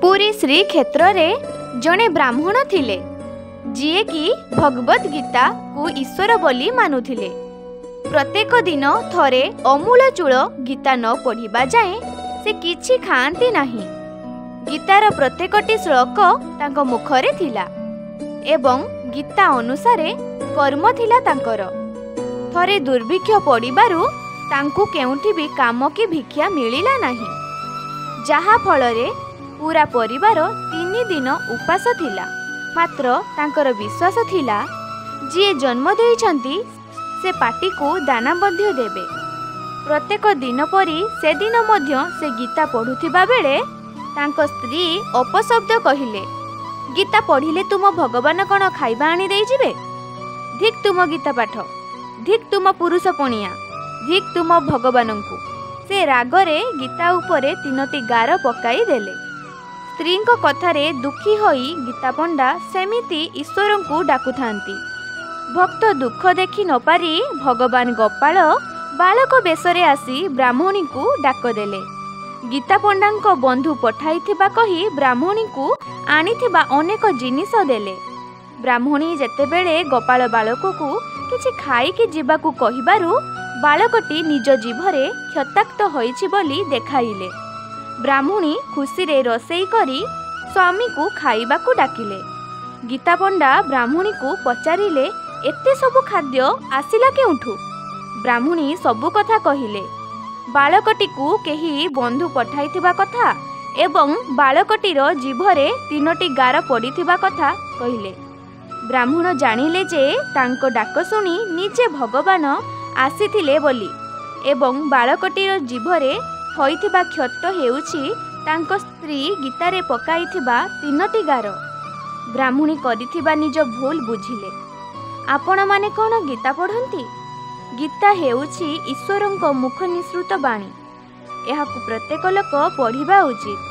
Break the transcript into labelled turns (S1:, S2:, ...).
S1: पुरी श्रीक्षेत्र रे जड़े ब्राह्मण थिले जिए कि भगवत गीता को ईश्वर बोली मानुथिले। प्रत्येक दिन थरे अमूल चूल गीता न पढ़िबा जाए से किछि खाआंती नाही। गीतार प्रत्येकटी श्लोक तांको मुखरे थिला एवं गीता अनुसारे कर्म थिला तांकर। थरे दुर्भिक्ष पड़िबारु तांकु केउंठी भी काम की भिक्षा मिलिला नाही, जहा फलरे पूरा परिवार 3 दिन उपास थिला। मात्र तांकर विश्वास थिला जिए जन्म देइछंती से पाटी को दाना मध्य देबे। प्रत्येक दिन परी से दिन मध्य से गीता पढ़ुथिबा बेले तांको स्त्री अपशब्द कहिले, गीता पढ़िले तुम भगवान कौन खाइबा आनी देई जिवे? धिक तुम गीता पाठ, धिक तुम पुरुष पणिया, धिक तुम भगवान को। से रागरे गीता उपरे 3टी गार पकाई देले। स्त्री कथारे दुखी होई गीता पंडा सेमिति ईश्वर को डाकुथांती। भक्त दुख देखि न पारी भगवान गोपाल बालक बेशरे आसी ब्राह्मणी को डाक देले। गीता पंडा बंधु पठाइथिबा कही ब्राह्मणी को आनिथिबा अनेक जिनिस देले। ब्राह्मणी जेतेबेले गोपाल बालक को किछि खाइकी जीवाकू कहिबारु बालकटी निज जीभरे क्षताक्त होइछि बोली देखाइले। ब्राह्मणी खुशी रे रोषेई करी स्वामी को खाइबाकू डाकिले। गीता पंडा ब्राह्मणी को पचारिले एते सबु खाद्य आसिला केउठू? ब्राह्मणी सबु कथा कहिले। बालकटी को केही बंधु पठाइथिबा कथा एवं बालकटीर जीभरे 3टी गार पड़िथिबा कथा कहिले। ब्राह्मण जानिले जे तांको डाक सुनी निजे भगवान आसीथिले बोली एवं बालकटीर जीभरे होइथिबा क्षत हेउछि तांको स्त्री गीतारे पकाइथिबा 3टी गार। ब्राह्मणी करिथिबा निज भूल बुझिले। आपण माने कोन गीता पढ़ंती? गीता हेउछि ईश्वरंको मुख निसृत बाणी। एहाकु प्रत्येक लोक पढ़िबा उचित।